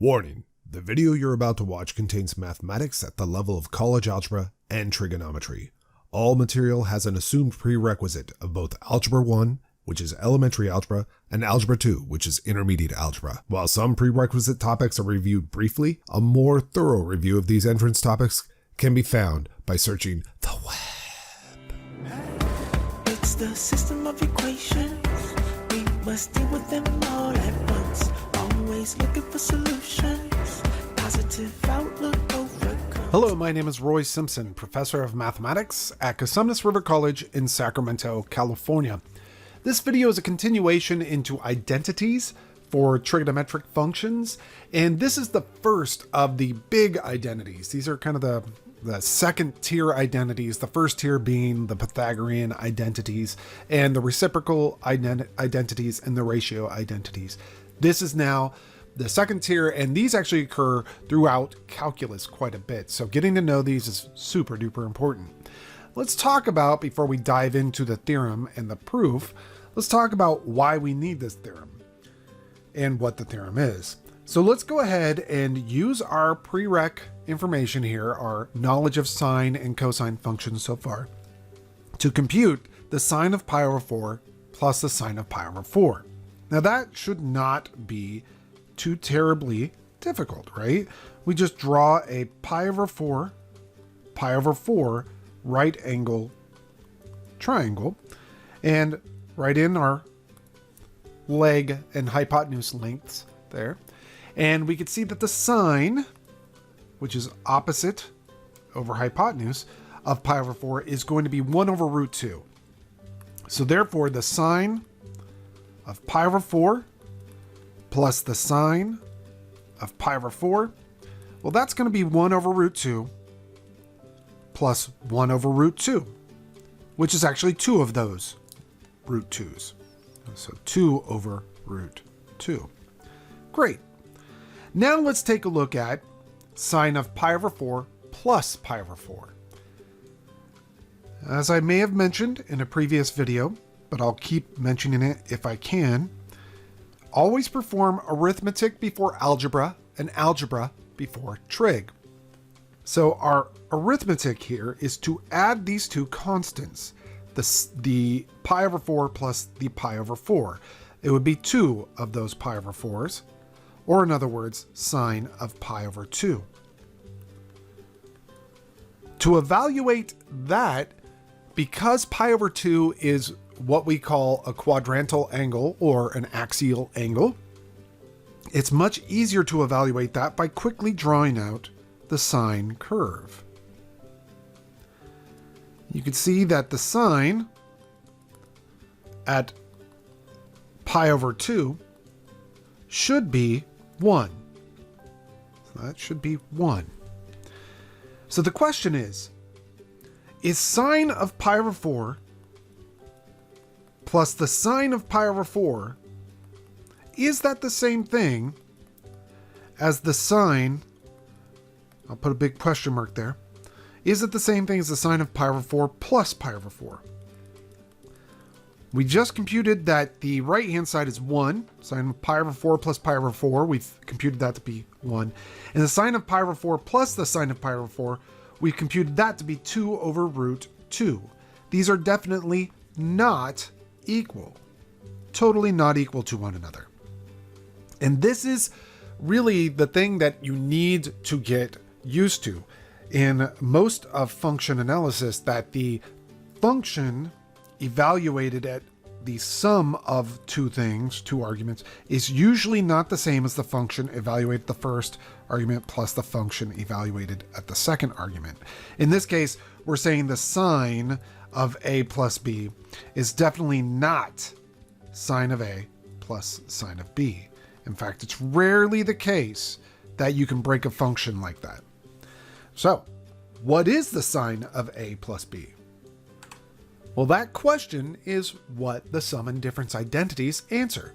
Warning, the video you're about to watch contains mathematics at the level of college algebra and trigonometry. All material has an assumed prerequisite of both Algebra 1, which is elementary algebra, and Algebra 2, which is intermediate algebra. While some prerequisite topics are reviewed briefly, a more thorough review of these entrance topics can be found by searching the web. It's the system of equations. We must deal with them all at once. Always looking for solutions. Positive outlook overcome. Hello, my name is Roy Simpson, professor of mathematics at Cosumnes River College in Sacramento, California. This video is a continuation into identities for trigonometric functions, and this is the first of the big identities. These are kind of the second tier identities, the first tier being the Pythagorean identities and the reciprocal identities and the ratio identities. This is now the second tier, and these actually occur throughout calculus quite a bit. So getting to know these is super duper important. Let's talk about, before we dive into the theorem and the proof, let's talk about why we need this theorem and what the theorem is. So let's go ahead and use our prereq information here, our knowledge of sine and cosine functions so far, to compute the sine of pi over 4 plus the sine of pi over 4. Now that should not be too terribly difficult, right? We just draw a pi over 4 right angle triangle and write in our leg and hypotenuse lengths there. And we can see that the sine, which is opposite over hypotenuse of pi over 4, is going to be 1 over root 2. So therefore the sine of pi over 4 plus the sine of pi over 4, well, that's going to be 1 over root 2 plus 1 over root 2, which is actually 2 of those root 2's. So 2 over root 2. Great. Now let's take a look at sine of pi over 4 plus pi over 4. As I may have mentioned in a previous video, but I'll keep mentioning it if I can, always perform arithmetic before algebra and algebra before trig. So our arithmetic here is to add these two constants, the pi over 4 plus the pi over 4. It would be 2 of those pi over 4s, or in other words, sine of pi over 2. To evaluate that, because pi over 2 is what we call a quadrantal angle or an axial angle, it's much easier to evaluate that by quickly drawing out the sine curve. You can see that the sine at pi over 2 should be 1. So that should be 1. So the question is sine of pi over 4 plus the sine of pi over 4, is that the same thing as the sine, I'll put a big question mark there, is it the same thing as the sine of pi over 4 plus pi over 4? We just computed that the right hand side is 1, sine of pi over 4 plus pi over 4, we've computed that to be 1, and the sine of pi over 4 plus the sine of pi over 4, we've computed that to be 2 over root 2. These are definitely not equal, totally not equal to one another. And this is really the thing that you need to get used to in most of function analysis, that the function evaluated at the sum of two things, two arguments, is usually not the same as the function evaluated the first argument plus the function evaluated at the second argument. In this case, we're saying the sine of a plus b is definitely not sine of a plus sine of b. In fact, it's rarely the case that you can break a function like that. So, what is the sine of a plus b? Well, that question is what the sum and difference identities answer.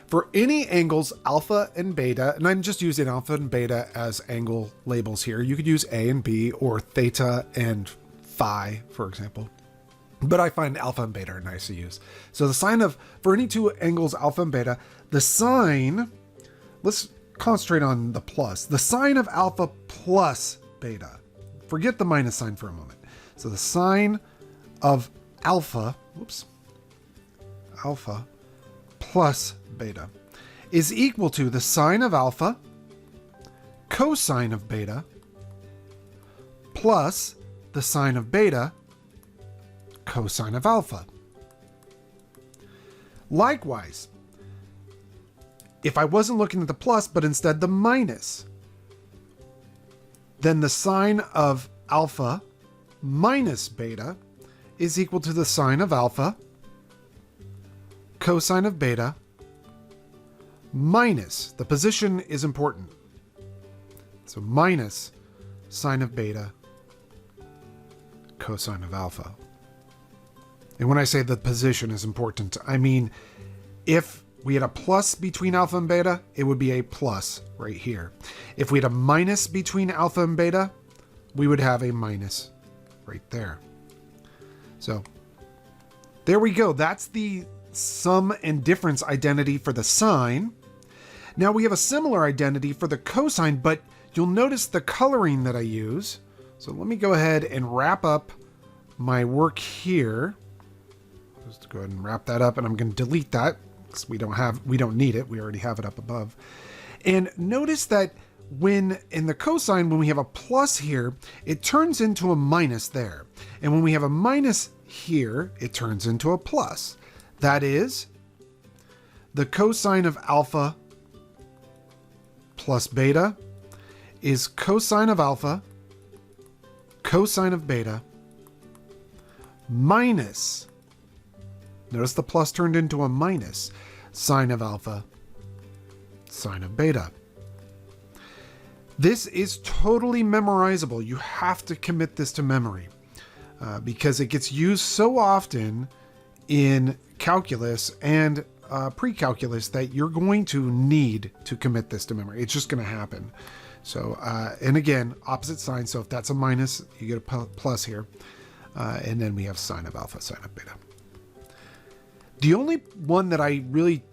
For any angles alpha and beta, and I'm just using alpha and beta as angle labels here. You could use a and b or theta and phi, for example. But I find alpha and beta are nice to use. So the sine of, for any two angles alpha and beta, the sine, let's concentrate on the plus. The sine of alpha plus beta. Forget the minus sign for a moment. So the sine of alpha, alpha plus beta is equal to the sine of alpha cosine of beta plus the sine of beta cosine of alpha. Likewise, if I wasn't looking at the plus, but instead the minus, then the sine of alpha minus beta is equal to the sine of alpha cosine of beta minus, the position is important, so minus sine of beta cosine of alpha. And when I say the position is important, I mean if we had a plus between alpha and beta, it would be a plus right here. If we had a minus between alpha and beta, we would have a minus right there. So there we go. That's the sum and difference identity for the sine. Now we have a similar identity for the cosine, but you'll notice the coloring that I use. So let me go ahead and wrap up my work here. Just go ahead and wrap that up, and I'm going to delete that because we don't need it. We already have it up above. And notice that when in the cosine, when we have a plus here, it turns into a minus there. And when we have a minus here, it turns into a plus. That is, the cosine of alpha plus beta is cosine of alpha cosine of beta minus, notice the plus turned into a minus, sine of alpha sine of beta. This is totally memorizable. You have to commit this to memory because it gets used so often in calculus and pre-calculus that you're going to need to commit this to memory. It's just going to happen. So, and again, opposite sign. So if that's a minus, you get a plus here. And then we have sine of alpha, sine of beta. The only one that I really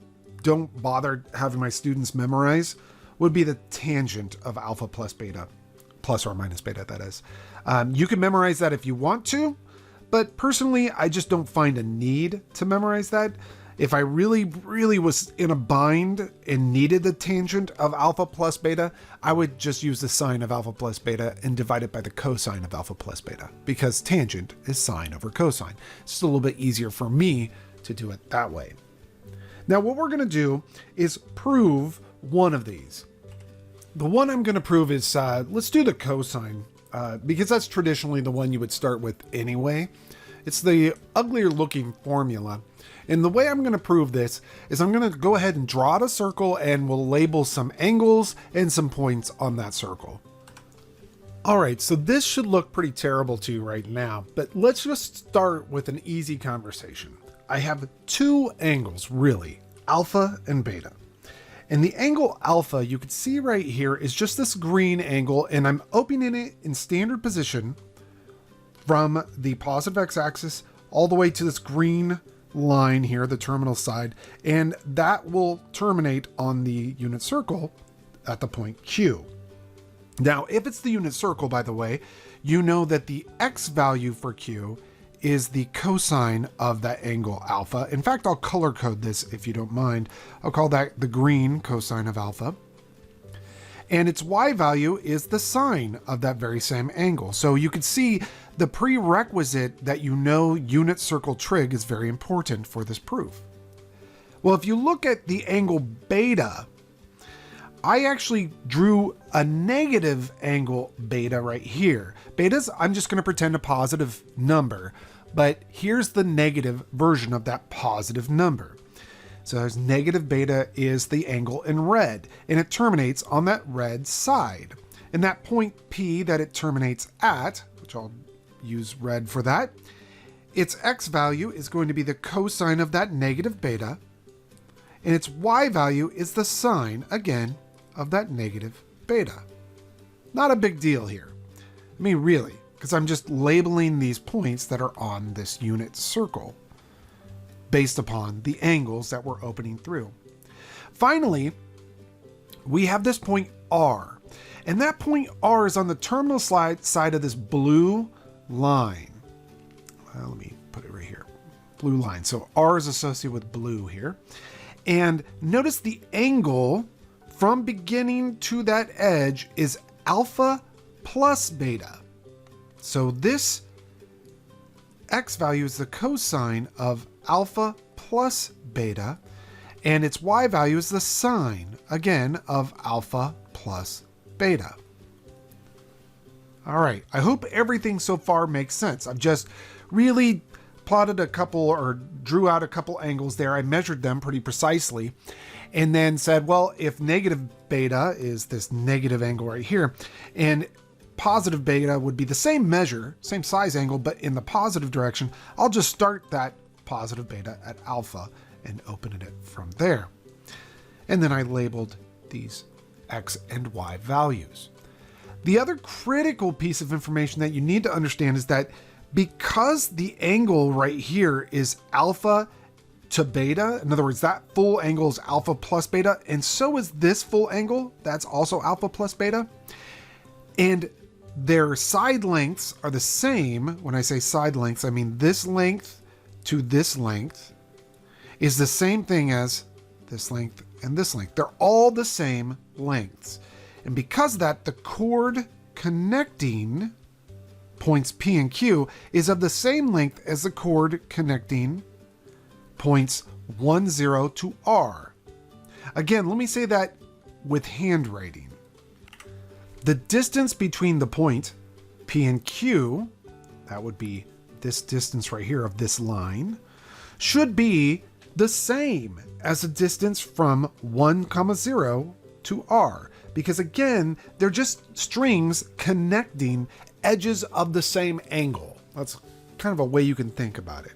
don't bother having my students memorize would be the tangent of alpha plus beta, plus or minus beta, that is. You can memorize that if you want to, but personally, I just don't find a need to memorize that. If I really, really was in a bind and needed the tangent of alpha plus beta, I would just use the sine of alpha plus beta and divide it by the cosine of alpha plus beta, because tangent is sine over cosine. It's just a little bit easier for me to do it that way. Now, what we're going to do is prove one of these. The one I'm going to prove is, let's do the cosine, because that's traditionally the one you would start with anyway. It's the uglier looking formula. And the way I'm going to prove this is I'm going to go ahead and draw out a circle, and we'll label some angles and some points on that circle. All right, so this should look pretty terrible to you right now, but let's just start with an easy conversation. I have two angles, really, alpha and beta. And the angle alpha, you can see right here, is just this green angle, and I'm opening it in standard position from the positive x-axis all the way to this green line here, the terminal side, and that will terminate on the unit circle at the point Q. Now, if it's the unit circle, by the way, you know that the x value for Q is the cosine of that angle alpha. In fact, I'll color code this if you don't mind. I'll call that the green cosine of alpha. And its y value is the sine of that very same angle. So you can see the prerequisite that you know unit circle trig is very important for this proof. Well, if you look at the angle beta, I actually drew a negative angle beta right here. Beta's, I'm just going to pretend a positive number, but here's the negative version of that positive number. So there's negative beta is the angle in red, and it terminates on that red side. And that point P that it terminates at, which I'll use red for that, its x value is going to be the cosine of that negative beta, and its y value is the sine, again, of that negative beta. Not a big deal here. I mean, really, because I'm just labeling these points that are on this unit circle based upon the angles that we're opening through. Finally, we have this point R. And that point R is on the terminal side of this blue line. Let me put it right here. Blue line. So R is associated with blue here. And notice the angle from beginning to that edge is alpha plus beta. So this x value is the cosine of alpha plus beta, and its y value is the sine, again, of alpha plus beta. All right, I hope everything so far makes sense. I've just really plotted a couple or drew out a couple angles there. I measured them pretty precisely and then said, well, if negative beta is this negative angle right here, and positive beta would be the same measure, same size angle, but in the positive direction, I'll just start that positive beta at alpha and open it from there. And then I labeled these x and y values. The other critical piece of information that you need to understand is that because the angle right here is alpha to beta, in other words, that full angle is alpha plus beta, and so is this full angle, that's also alpha plus beta, and their side lengths are the same. When I say side lengths, I mean this length to this length is the same thing as this length and this length. They're all the same lengths. And because of that, the chord connecting points P and Q is of the same length as the chord connecting points 1, 0 to R. Again, let me say that with handwriting. The distance between the point P and Q, that would be this distance right here of this line, should be the same as the distance from 1, 0 to R. Because again, they're just strings connecting edges of the same angle. That's kind of a way you can think about it.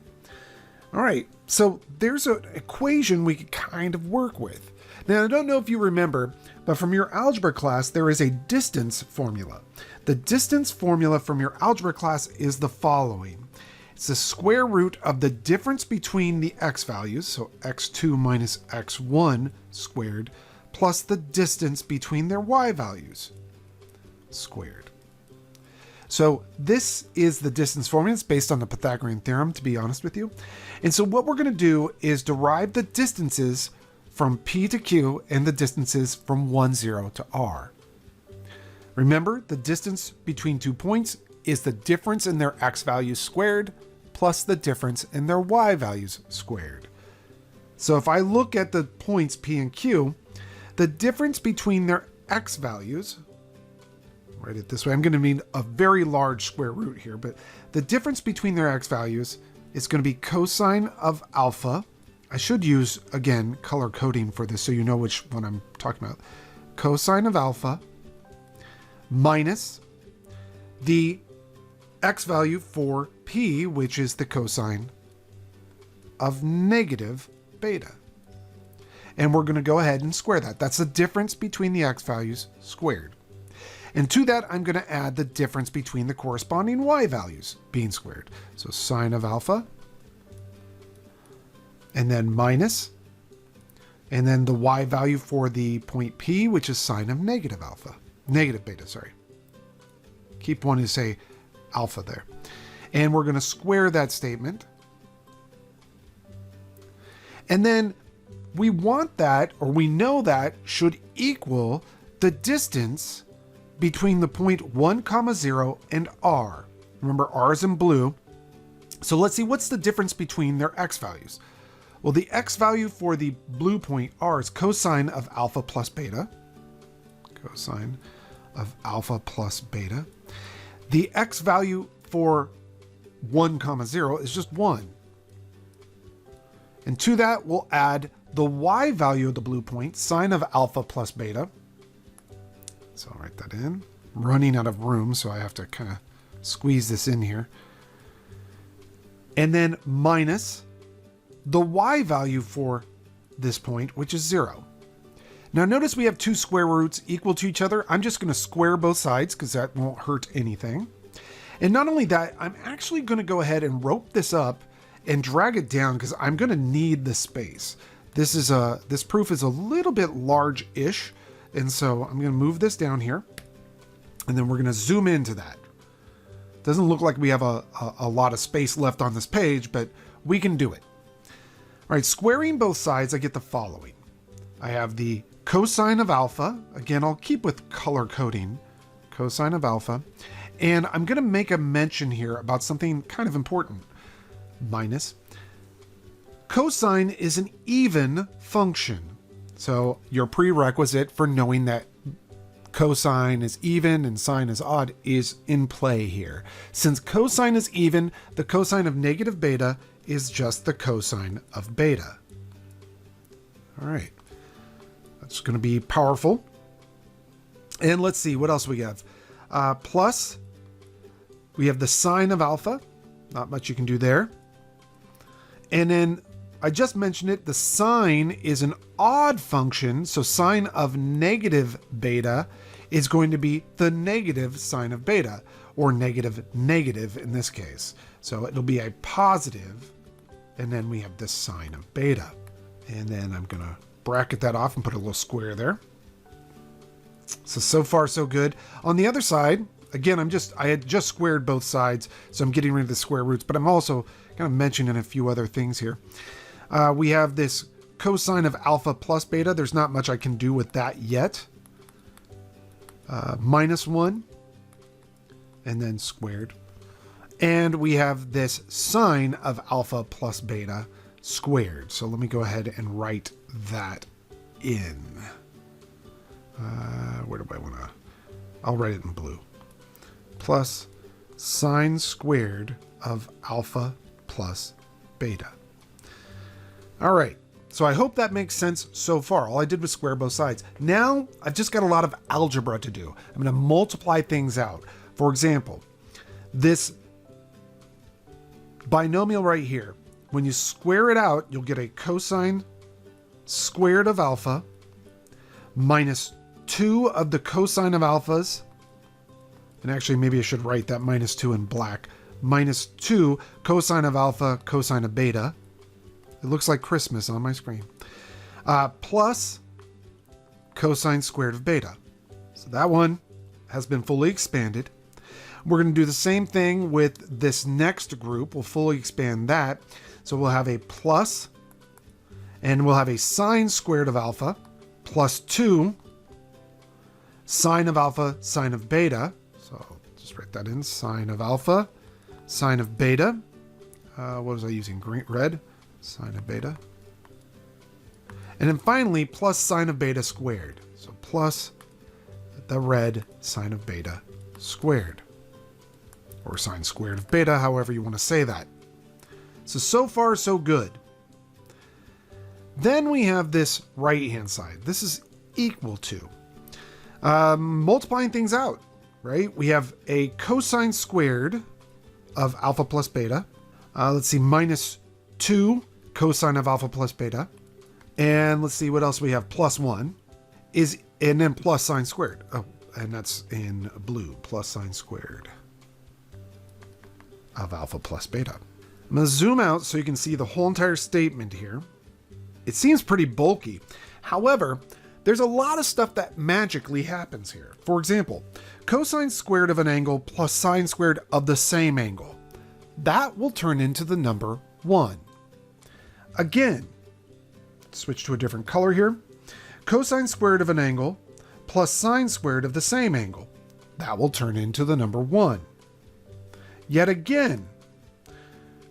All right, so there's an equation we could kind of work with. Now, I don't know if you remember, but from your algebra class, there is a distance formula. The distance formula from your algebra class is the following. It's the square root of the difference between the x values, so x2 minus x1 squared, plus the distance between their y values squared. So this is the distance formula. It's based on the Pythagorean theorem, to be honest with you. And so what we're going to do is derive the distances from P to Q and the distances from 1, 0 to R. Remember, the distance between 2 points is the difference in their x values squared plus the difference in their y values squared. So if I look at the points P and Q, the difference between their x values, write it this way, I'm going to mean a very large square root here, but the difference between their x values is going to be cosine of alpha. I should use, again, color coding for this so you know which one I'm talking about. Cosine of alpha minus the x value for P, which is the cosine of negative beta. And we're going to go ahead and square that. That's the difference between the x values squared. And to that, I'm going to add the difference between the corresponding y values being squared. So sine of alpha, and then minus, and then the y value for the point P, which is sine of negative beta, sorry. Keep wanting to say alpha there. And we're going to square that statement. And then we want that, or we know that, should equal the distance between the point 1, 0 and R. Remember, R is in blue. So let's see, what's the difference between their x values? Well, the x value for the blue point R is cosine of alpha plus beta. Cosine of alpha plus beta. The x value for 1, 0 is just 1. And to that, we'll add the y value of the blue point, sine of alpha plus beta. So I'll write that in. I'm running out of room, so I have to kind of squeeze this in here. And then minus the y value for this point, which is 0. Now notice we have two square roots equal to each other. I'm just going to square both sides because that won't hurt anything. And not only that, I'm actually going to go ahead and rope this up and drag it down because I'm going to need the space. This proof is a little bit large-ish. And so I'm going to move this down here, and then we're going to zoom into that. Doesn't look like we have a lot of space left on this page, but we can do it. All right, squaring both sides, I get the following. I have the cosine of alpha. Again, I'll keep with color coding. Cosine of alpha. And I'm going to make a mention here about something kind of important. Minus. Cosine is an even function. So your prerequisite for knowing that cosine is even and sine is odd is in play here. Since cosine is even, the cosine of negative beta is just the cosine of beta. All right. That's going to be powerful. And let's see, what else we have? Plus, we have the sine of alpha. Not much you can do there. And then I just mentioned it, the sine is an odd function, so sine of negative beta is going to be the negative sine of beta, or negative in this case. So it'll be a positive, and then we have the sine of beta. And then I'm going to bracket that off and put a little square there. So far so good. On the other side, again, I had just squared both sides, so I'm getting rid of the square roots, but I'm also kind of mentioning a few other things here. We have this cosine of alpha plus beta. There's not much I can do with that yet. -1, and then squared. And we have this sine of alpha plus beta squared. So let me go ahead and write that in. Where do I want to? I'll write it in blue. Plus sine squared of alpha plus beta. All right. So I hope that makes sense so far. All I did was square both sides. Now I've just got a lot of algebra to do. I'm going to multiply things out. For example, this binomial right here, when you square it out, you'll get a cosine squared of alpha minus 2 of the cosine of alphas. And actually, maybe I should write that -2 in black. Minus 2 cosine of alpha, cosine of beta. It looks like Christmas on my screen. Plus cosine squared of beta. So that one has been fully expanded. We're going to do the same thing with this next group. We'll fully expand that. So we'll have a plus, and we'll have a sine squared of alpha, plus 2 sine of alpha, sine of beta. So just write that in, sine of alpha, sine of beta. What was I using? Green, red, sine of beta. And then finally, plus sine of beta squared. So plus the red sine of beta squared. Or sine squared of beta, however you want to say that. So far, so good. Then we have this right-hand side. This is equal to. Multiplying things out, right? We have a cosine squared of alpha plus beta. Let's see, minus 2 cosine of alpha plus beta. And let's see what else we have. Plus 1 is, and then plus sine squared. Oh, and that's in blue, plus sine squared of alpha plus beta. I'm going to zoom out so you can see the whole entire statement here. It seems pretty bulky. However, there's a lot of stuff that magically happens here. For example, cosine squared of an angle plus sine squared of the same angle. That will turn into the number 1. Again, switch to a different color here. Cosine squared of an angle plus sine squared of the same angle. That will turn into the number 1. Yet again,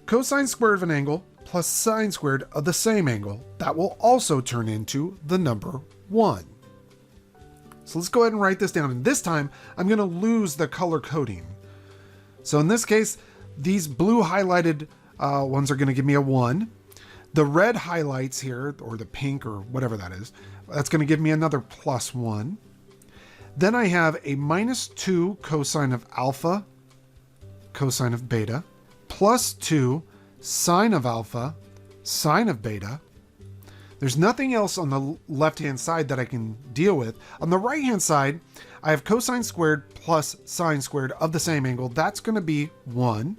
cosine squared of an angle plus sine squared of the same angle. That will also turn into the number 1. So let's go ahead and write this down. And this time, I'm going to lose the color coding. So in this case, these blue highlighted ones are going to give me a 1. The red highlights here, or the pink or whatever that is, that's going to give me another plus 1. Then I have a minus 2 cosine of alpha, cosine of beta, plus 2 sine of alpha, sine of beta. There's nothing else on the left-hand side that I can deal with. On the right-hand side, I have cosine squared plus sine squared of the same angle. That's going to be 1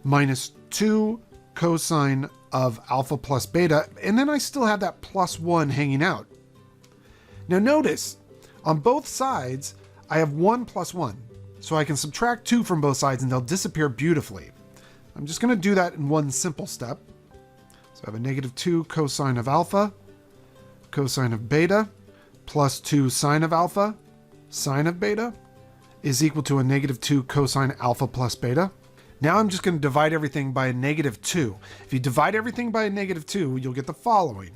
minus 2 cosine of alpha plus beta. And then I still have that plus 1 hanging out. Now notice, On both sides, I have 1 plus 1. So I can subtract 2 from both sides and they'll disappear beautifully. I'm just going to do that in one simple step. So I have a negative 2 cosine of alpha, cosine of beta, plus 2 sine of alpha, sine of beta, is equal to a negative 2 cosine alpha plus beta. Now I'm just going to divide everything by a negative 2. If you divide everything by a negative 2, you'll get the following.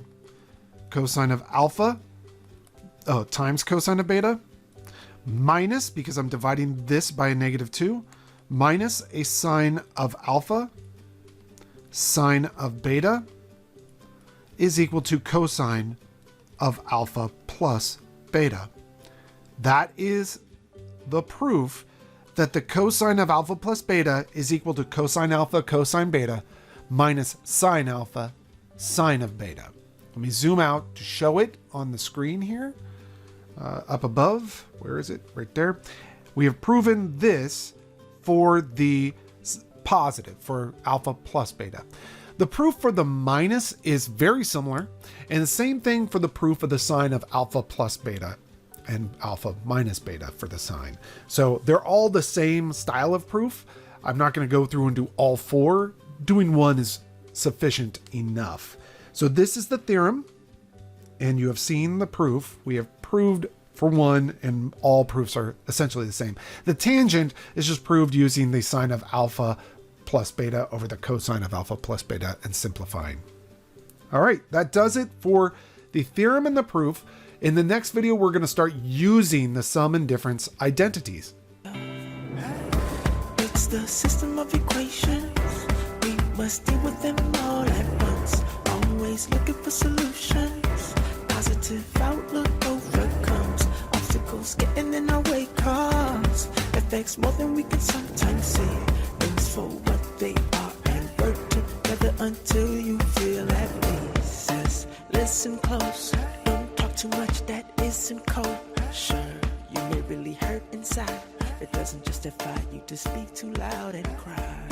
Cosine of alpha times cosine of beta, minus, because I'm dividing this by a negative 2, minus a sine of alpha, sine of beta, is equal to cosine of alpha plus beta. That is the proof that the cosine of alpha plus beta is equal to cosine alpha cosine beta minus sine alpha sine of beta. Let me zoom out to show it on the screen here. Up above, where is it? Right there. We have proven this for the positive, for alpha plus beta. The proof for the minus is very similar, and the same thing for the proof of the sine of alpha plus beta and alpha minus beta for the sine. So they're all the same style of proof. I'm not going to go through and do all 4. Doing one is sufficient enough. So this is the theorem, and you have seen the proof. We have proved for one, and all proofs are essentially the same. The tangent is just proved using the sine of alpha plus beta over the cosine of alpha plus beta and simplifying. All right, that does it for the theorem and the proof. In the next video, we're going to start using the sum and difference identities. It's the system of equations. We must deal with them all at once. Always looking for solutions. Positive outlook overcomes obstacles getting in our way. Cause affects more than we can sometimes see. Things for what they are and work together until you feel at peace. Says, listen close. Don't talk too much that isn't cold. Sure, you may really hurt inside. It doesn't justify you to speak too loud and cry.